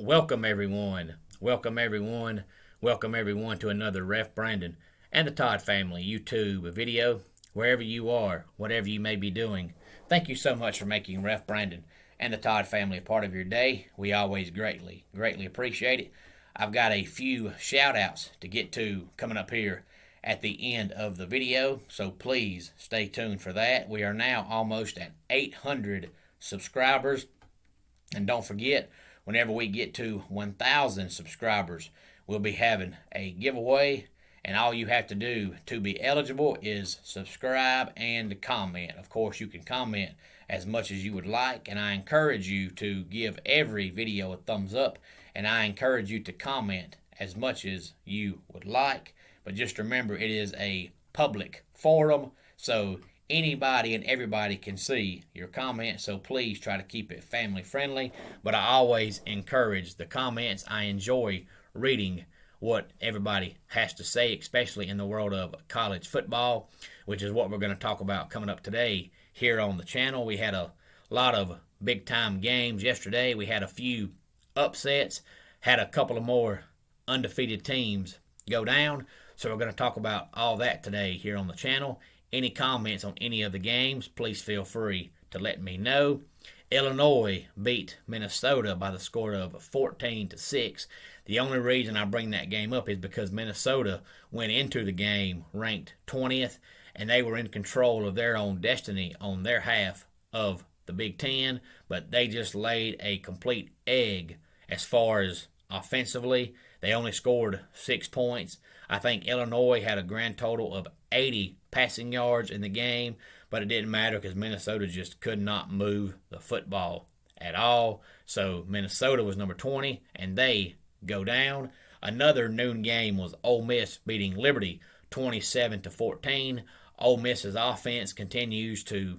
Welcome everyone. Welcome everyone. Welcome everyone to another Ref Brandon and the Todd family YouTube video. Wherever you are, whatever you may be doing, thank you so much for making Ref Brandon and the Todd family a part of your day. We always greatly appreciate it. I've got a few shout outs to get to coming up here at the end of the video, so please stay tuned for that. We are now almost at 800 subscribers, and don't forget, whenever we get to 1,000 subscribers, we'll be having a giveaway, and all you have to do to be eligible is subscribe and comment. Of course, you can comment as much as you would like, and I encourage you to give every video a thumbs up, and I encourage you to comment as much as you would like. But just remember, it is a public forum, so anybody and everybody can see your comments, so please try to keep it family friendly. But I always encourage the comments. I enjoy reading what everybody has to say, especially in the world of college football, which is what we're going to talk about coming up today here on the channel. We had a lot of big time games yesterday. We had a few upsets, had a couple of more undefeated teams go down, so we're going to talk about all that today here on the channel. Any comments on any of the games, please feel free to let me know. Illinois beat Minnesota by the score of 14-6. The only reason I bring that game up is because Minnesota went into the game ranked 20th, and they were in control of their own destiny on their half of the Big Ten, but they just laid a complete egg as far as offensively. They only scored 6 points. I think Illinois had a grand total of 80 passing yards in the game, but it didn't matter because Minnesota just could not move the football at all. So Minnesota was number 20, and they go down. Another noon game was Ole Miss beating Liberty 27-14. Ole Miss's offense continues to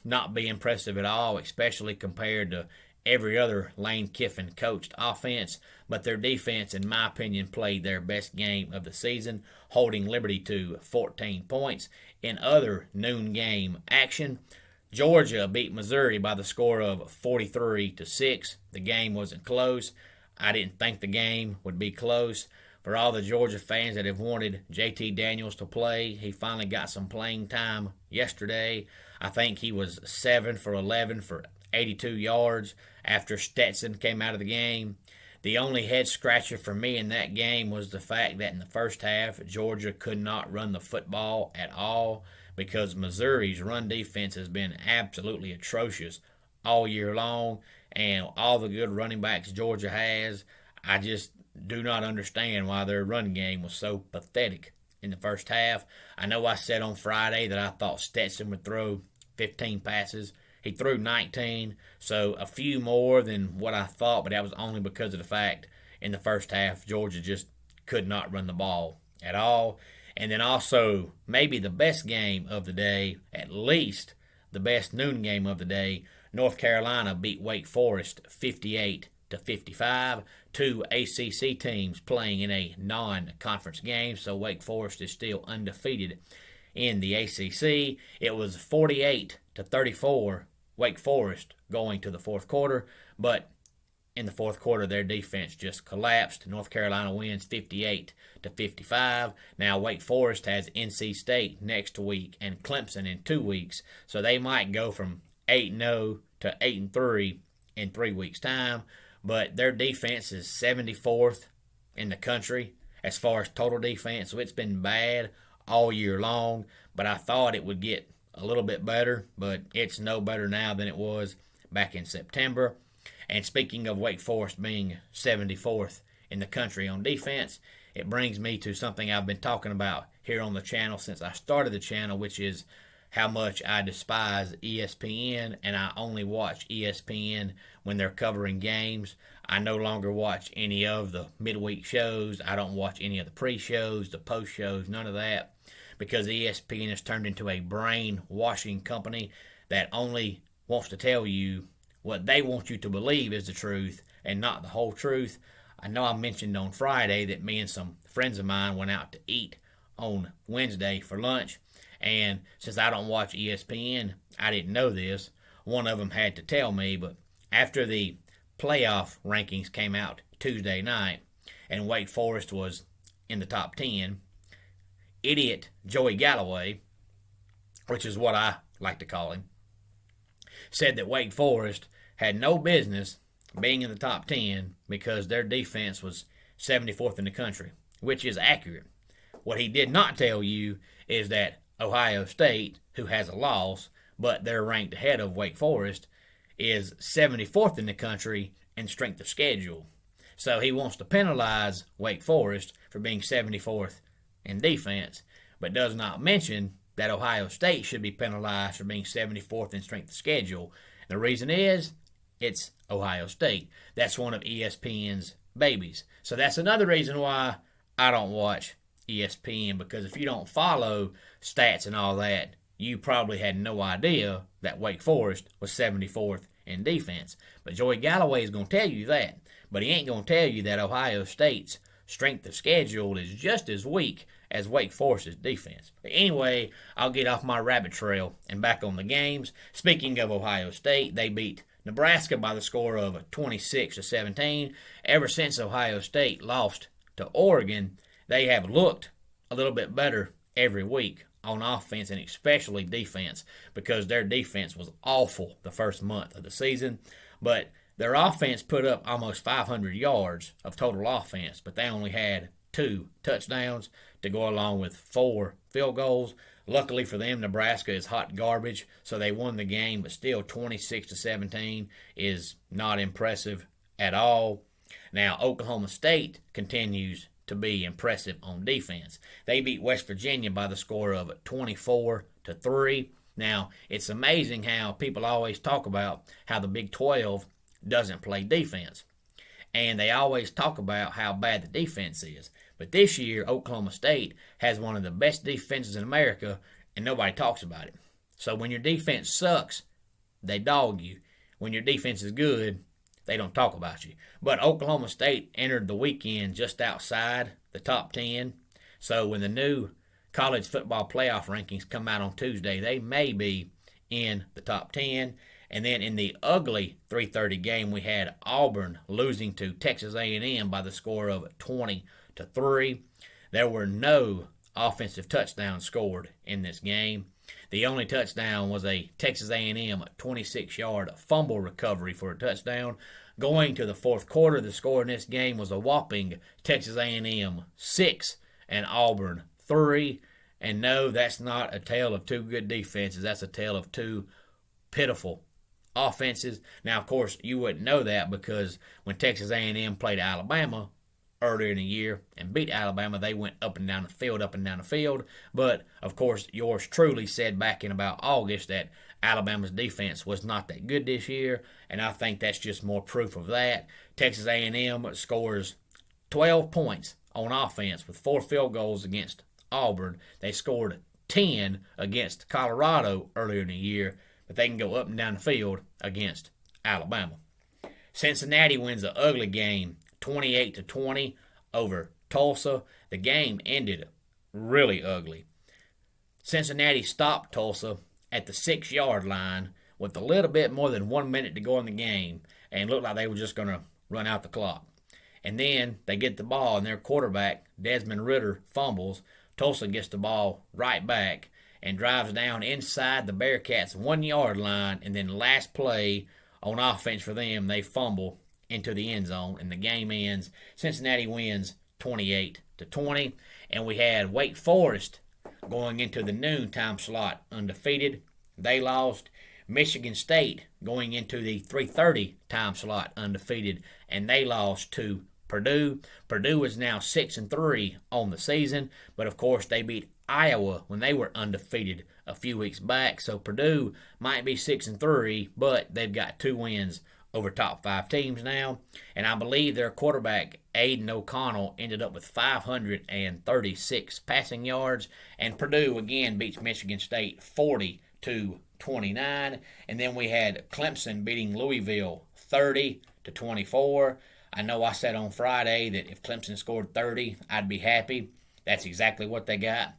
not be impressive at all, especially compared to every other Lane Kiffin coached offense, but their defense, in my opinion, played their best game of the season, holding Liberty to 14 points. In other noon game action, Georgia beat Missouri by the score of 43-6. The game wasn't close. I didn't think the game would be close. For all the Georgia fans that have wanted JT Daniels to play, he finally got some playing time yesterday. I think he was 7 for 11 for 82 yards after Stetson came out of the game. The only head scratcher for me in that game was the fact that in the first half, Georgia could not run the football at all because Missouri's run defense has been absolutely atrocious all year long, and all the good running backs Georgia has, I just do not understand why their run game was so pathetic in the first half. I know I said on Friday that I thought Stetson would throw 15 passes. He threw 19, so a few more than what I thought, but that was only because of the fact in the first half Georgia just could not run the ball at all. And then also maybe the best game of the day, at least the best noon game of the day, North Carolina beat Wake Forest 58-55. Two ACC teams playing in a non-conference game, so Wake Forest is still undefeated in the ACC. It was 48-34. Wake Forest going to the fourth quarter, but in the fourth quarter, their defense just collapsed. North Carolina wins 58-55. Now, Wake Forest has NC State next week and Clemson in 2 weeks, so they might go from 8-0 to 8-3 in 3 weeks' time, but their defense is 74th in the country as far as total defense, so it's been bad all year long, but I thought it would get a little bit better, but it's no better now than it was back in September. And speaking of Wake Forest being 74th in the country on defense, it brings me to something I've been talking about here on the channel since I started the channel, which is how much I despise ESPN, and I only watch ESPN when they're covering games. I no longer watch any of the midweek shows. I don't watch any of the pre-shows, the post-shows, none of that, because ESPN has turned into a brainwashing company that only wants to tell you what they want you to believe is the truth and not the whole truth. I know I mentioned on Friday that me and some friends of mine went out to eat on Wednesday for lunch, and since I don't watch ESPN, I didn't know this. One of them had to tell me, but after the playoff rankings came out Tuesday night, and Wake Forest was in the top 10. Idiot Joey Galloway, which is what I like to call him, said that Wake Forest had no business being in the top 10 because their defense was 74th in the country, which is accurate. What he did not tell you is that Ohio State, who has a loss, but they're ranked ahead of Wake Forest, is 74th in the country in strength of schedule. So he wants to penalize Wake Forest for being 74th in defense, but does not mention that Ohio State should be penalized for being 74th in strength of schedule. The reason is it's Ohio State. That's one of ESPN's babies. So that's another reason why I don't watch ESPN, because if you don't follow stats and all that, you probably had no idea that Wake Forest was 74th in defense. But Joey Galloway is going to tell you that. But he ain't going to tell you that Ohio State's strength of schedule is just as weak as Wake Forest's defense. But anyway, I'll get off my rabbit trail and back on the games. Speaking of Ohio State, they beat Nebraska by the score of 26-17. Ever since Ohio State lost to Oregon, they have looked a little bit better every week on offense and especially defense, because their defense was awful the first month of the season. But their offense put up almost 500 yards of total offense, but they only had 2 touchdowns to go along with 4 field goals. Luckily for them, Nebraska is hot garbage, so they won the game, but still 26-17 is not impressive at all. Now, Oklahoma State continues to be impressive on defense. They beat West Virginia by the score of 24-3. Now, it's amazing how people always talk about how the Big 12 doesn't play defense, and they always talk about how bad the defense is. But this year, Oklahoma State has one of the best defenses in America, and nobody talks about it. So when your defense sucks, they dog you. When your defense is good, they don't talk about you. But Oklahoma State entered the weekend just outside the top 10. So when the new college football playoff rankings come out on Tuesday, they may be in the top 10. And then in the ugly 3:30 game, we had Auburn losing to Texas A&M by the score of 20-3. There were no offensive touchdowns scored in this game. The only touchdown was a Texas A&M 26-yard fumble recovery for a touchdown. Going to the fourth quarter, the score in this game was a whopping Texas A&M 6 and Auburn 3. And no, that's not a tale of two good defenses. That's a tale of two pitiful offenses. Now, of course, you wouldn't know that because when Texas A&M played Alabama earlier in the year and beat Alabama, they went up and down the field. But, of course, yours truly said back in about August that Alabama's defense was not that good this year, and I think that's just more proof of that. Texas A&M scores 12 points on offense with 4 field goals against Auburn. They scored 10 against Colorado earlier in the year, but they can go up and down the field against Alabama. Cincinnati wins the ugly game 28-20 over Tulsa. The game ended really ugly. Cincinnati stopped Tulsa at the 6-yard line with a little bit more than 1 minute to go in the game, and looked like they were just going to run out the clock. And then they get the ball, and their quarterback, Desmond Ridder, fumbles. Tulsa gets the ball right back and drives down inside the Bearcats' 1-yard line, and then last play on offense for them, they fumble into the end zone, and the game ends. Cincinnati wins 28-20, and we had Wake Forest going into the noon time slot undefeated. They lost. Michigan State going into the 3:30 time slot undefeated, and they lost to Purdue. Purdue is now 6-3 on the season, but of course they beat Iowa when they were undefeated a few weeks back. So Purdue might be 6-3, but they've got 2 wins over top 5 teams now. And I believe their quarterback, Aiden O'Connell, ended up with 536 passing yards. And Purdue again beats Michigan State 40-29. And then we had Clemson beating Louisville 30-24. I know I said on Friday that if Clemson scored 30, I'd be happy. That's exactly what they got.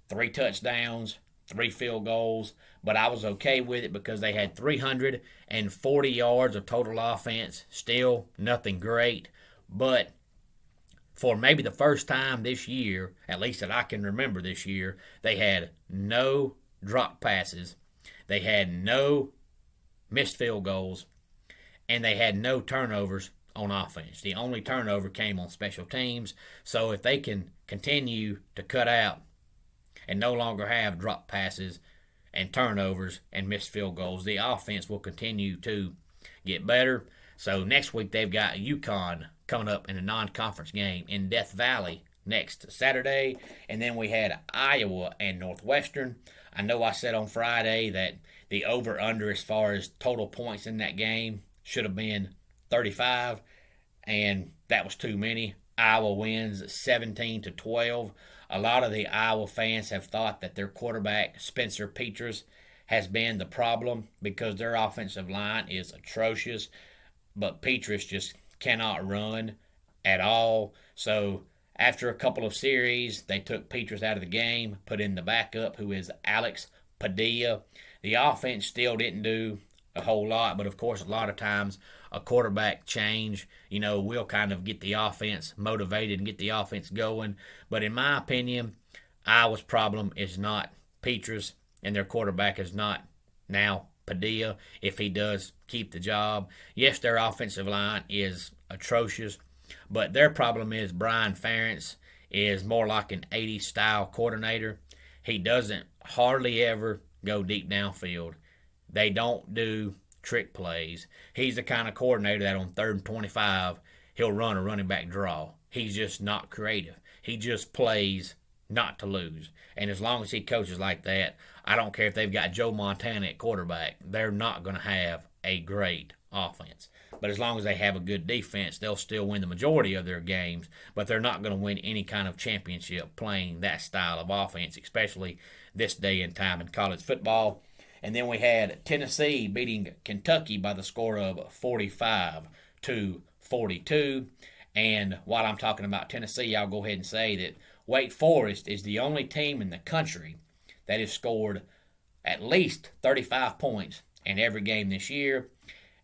3 touchdowns, 3 field goals, but I was okay with it because they had 340 yards of total offense. Still nothing great, But for maybe the first time this year, at least that I can remember this year, they had no drop passes, they had no missed field goals, and they had no turnovers on offense. The only turnover came on special teams. So if they can continue to cut out and no longer have drop passes and turnovers and missed field goals, the offense will continue to get better. So next week they've got UConn coming up in a non-conference game in Death Valley next Saturday. And then we had Iowa and Northwestern. I know I said on Friday that the over-under as far as total points in that game should have been 35, and that was too many. Iowa wins 17-12. A lot of the Iowa fans have thought that their quarterback, Spencer Petras, has been the problem because their offensive line is atrocious, but Petras just cannot run at all. So after a couple of series, they took Petras out of the game, put in the backup, who is Alex Padilla. The offense still didn't do a whole lot, but of course a lot of times a quarterback change, will kind of get the offense motivated and get the offense going. But in my opinion, Iowa's problem is not Petras, and their quarterback is not now Padilla, if he does keep the job. Yes, their offensive line is atrocious, but their problem is Brian Ferentz is more like an 80s style coordinator. He doesn't hardly ever go deep downfield. They don't do trick plays. He's the kind of coordinator that on 3rd and 25, he'll run a running back draw. He's just not creative. He just plays not to lose. And as long as he coaches like that, I don't care if they've got Joe Montana at quarterback, they're not going to have a great offense. But as long as they have a good defense, they'll still win the majority of their games, but they're not going to win any kind of championship playing that style of offense, especially this day and time in college football. And then we had Tennessee beating Kentucky by the score of 45-42. And while I'm talking about Tennessee, I'll go ahead and say that Wake Forest is the only team in the country that has scored at least 35 points in every game this year.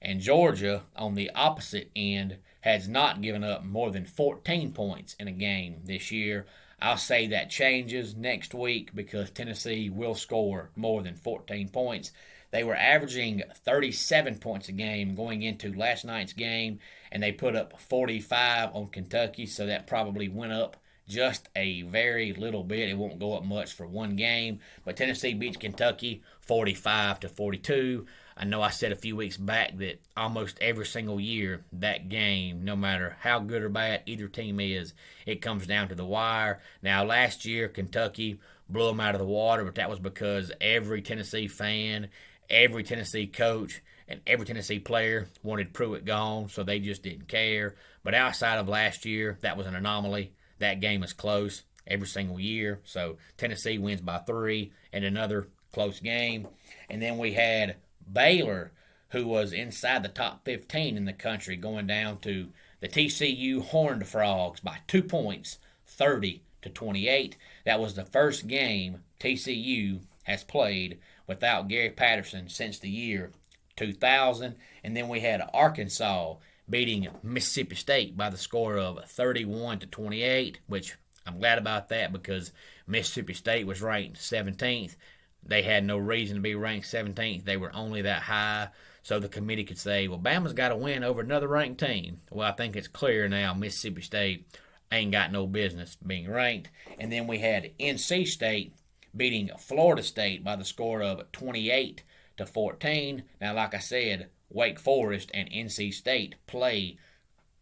And Georgia, on the opposite end, has not given up more than 14 points in a game this year. I'll say that changes next week because Tennessee will score more than 14 points. They were averaging 37 points a game going into last night's game, and they put up 45 on Kentucky, so that probably went up just a very little bit. It won't go up much for one game, but Tennessee beats Kentucky 45-42. I know I said a few weeks back that almost every single year that game, no matter how good or bad either team is, it comes down to the wire. Now, last year, Kentucky blew them out of the water, but that was because every Tennessee fan, every Tennessee coach, and every Tennessee player wanted Pruitt gone, so they just didn't care. But outside of last year, that was an anomaly. That game is close every single year. So Tennessee wins by 3 in another close game. And then we had Baylor, who was inside the top 15 in the country, going down to the TCU Horned Frogs by 2 points, 30-28. That was the first game TCU has played without Gary Patterson since the year 2000. And then we had Arkansas beating Mississippi State by the score of 31-28, which I'm glad about that because Mississippi State was ranked 17th. They had no reason to be ranked 17th. They were only that high, so the committee could say, well, Bama's got to win over another ranked team. Well, I think it's clear now Mississippi State ain't got no business being ranked. And then we had NC State beating Florida State by the score of 28-14. Now, like I said, Wake Forest and NC State play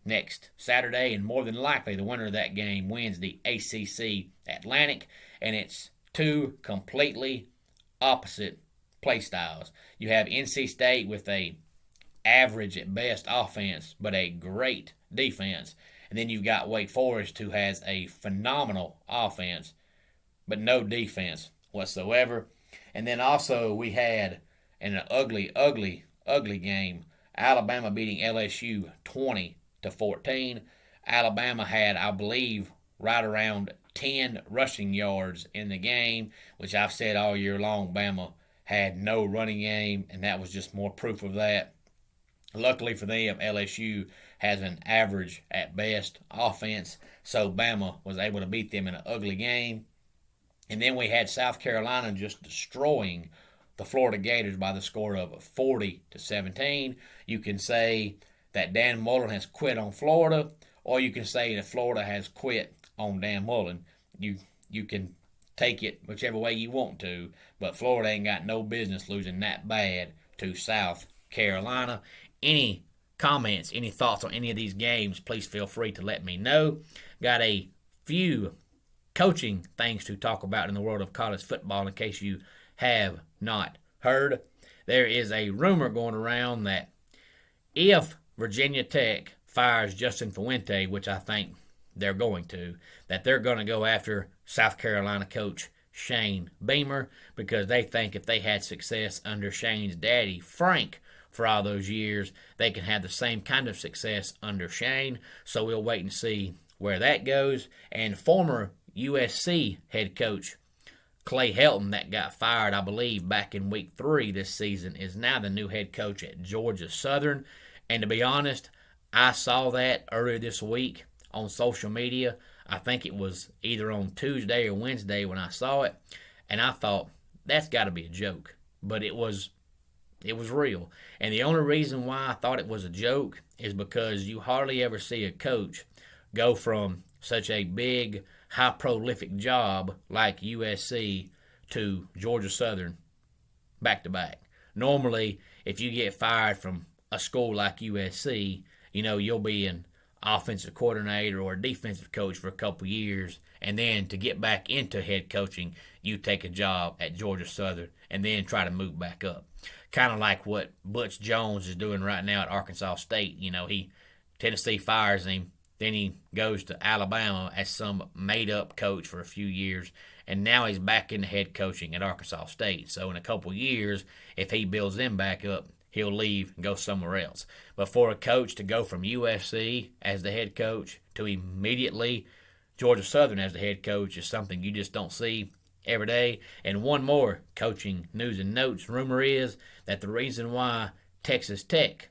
next Saturday, and more than likely the winner of that game wins the ACC Atlantic, and it's two completely opposite play styles. You have NC State with a average at best offense, but a great defense, and then you've got Wake Forest, who has a phenomenal offense, but no defense whatsoever. And then also we had an ugly game, Alabama beating LSU 20-14. Alabama had, I believe, right around 10 rushing yards in the game, which I've said all year long, Bama had no running game, and that was just more proof of that. Luckily for them, LSU has an average at best offense, so Bama was able to beat them in an ugly game. And then we had South Carolina just destroying the Florida Gators by the score of 40-17. You can say that Dan Mullen has quit on Florida, or you can say that Florida has quit on Dan Mullen. You can take it whichever way you want to, but Florida ain't got no business losing that bad to South Carolina. Any comments, any thoughts on any of these games, please feel free to let me know. Got a few coaching things to talk about in the world of college football in case you have not heard. There is a rumor going around that if Virginia Tech fires Justin Fuente, which I think they're going to, that they're going to go after South Carolina coach Shane Beamer, because they think if they had success under Shane's daddy, Frank, for all those years, they can have the same kind of success under Shane. So we'll wait and see where that goes. And former USC head coach Clay Helton, that got fired, I believe, back in week 3 this season, is now the new head coach at Georgia Southern. And to be honest, I saw that earlier this week on social media. I think it was either on Tuesday or Wednesday when I saw it, and I thought, that's got to be a joke. But it was real. And the only reason why I thought it was a joke is because you hardly ever see a coach go from such a big, high prolific job like USC to Georgia Southern back to back. Normally, if you get fired from a school like USC, you'll be an offensive coordinator or a defensive coach for a couple years, and then to get back into head coaching, you take a job at Georgia Southern and then try to move back up. Kind of like what Butch Jones is doing right now at Arkansas State. Tennessee fires him, then he goes to Alabama as some made-up coach for a few years, and now he's back into head coaching at Arkansas State. So in a couple years, if he builds them back up, he'll leave and go somewhere else. But for a coach to go from USC as the head coach to immediately Georgia Southern as the head coach is something you just don't see every day. And one more coaching news and notes. Rumor is that the reason why Texas Tech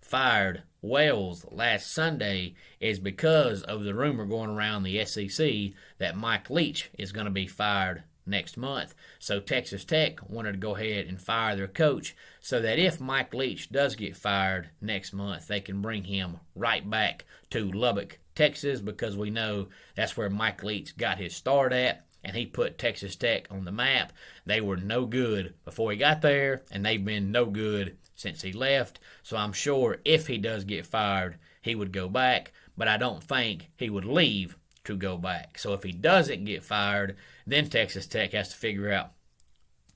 fired Wells last Sunday is because of the rumor going around the SEC that Mike Leach is going to be fired next month. So Texas Tech wanted to go ahead and fire their coach so that if Mike Leach does get fired next month, they can bring him right back to Lubbock, Texas, because we know that's where Mike Leach got his start at, and he put Texas Tech on the map. They were no good before he got there, and they've been no good since he left. So I'm sure if he does get fired, he would go back, but I don't think he would leave to go back. So if he doesn't get fired, then Texas Tech has to figure out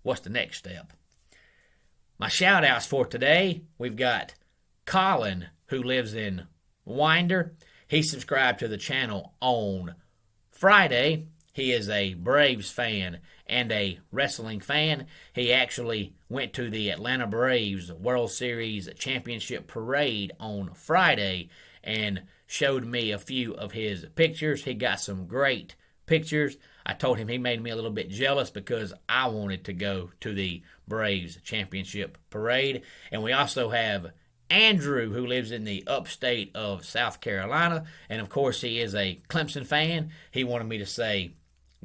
what's the next step. My shout-outs for today, we've got Colin, who lives in Winder. He subscribed to the channel on Friday. He is a Braves fan and a wrestling fan. He actually went to the Atlanta Braves World Series Championship Parade on Friday and showed me a few of his pictures. He got some great pictures. I told him he made me a little bit jealous because I wanted to go to the Braves Championship Parade. And we also have Andrew, who lives in the upstate of South Carolina. And, of course, he is a Clemson fan. He wanted me to say,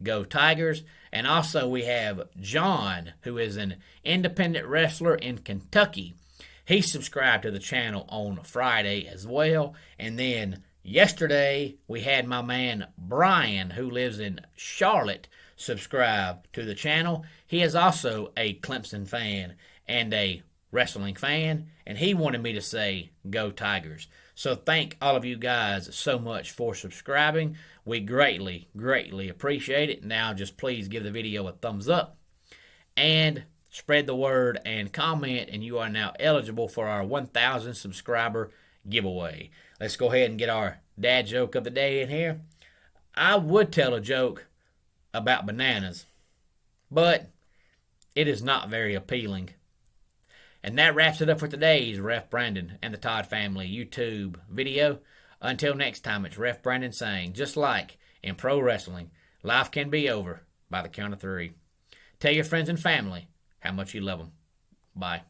go Tigers. And also we have John, who is an independent wrestler in Kentucky. He subscribed to the channel on Friday as well. And then yesterday, we had my man Brian, who lives in Charlotte, subscribe to the channel. He is also a Clemson fan and a wrestling fan, and he wanted me to say, go Tigers. So thank all of you guys so much for subscribing. We greatly, greatly appreciate it. Now just please give the video a thumbs up and spread the word and comment, and you are now eligible for our 1,000 subscriber giveaway. Let's go ahead and get our dad joke of the day in here. I would tell a joke about bananas, but it is not very appealing. And that wraps it up for today's Ref Brandon and the Todd Family YouTube video. Until next time, it's Ref Brandon saying, just like in pro wrestling, life can be over by the count of 3. Tell your friends and family how much you love them. Bye.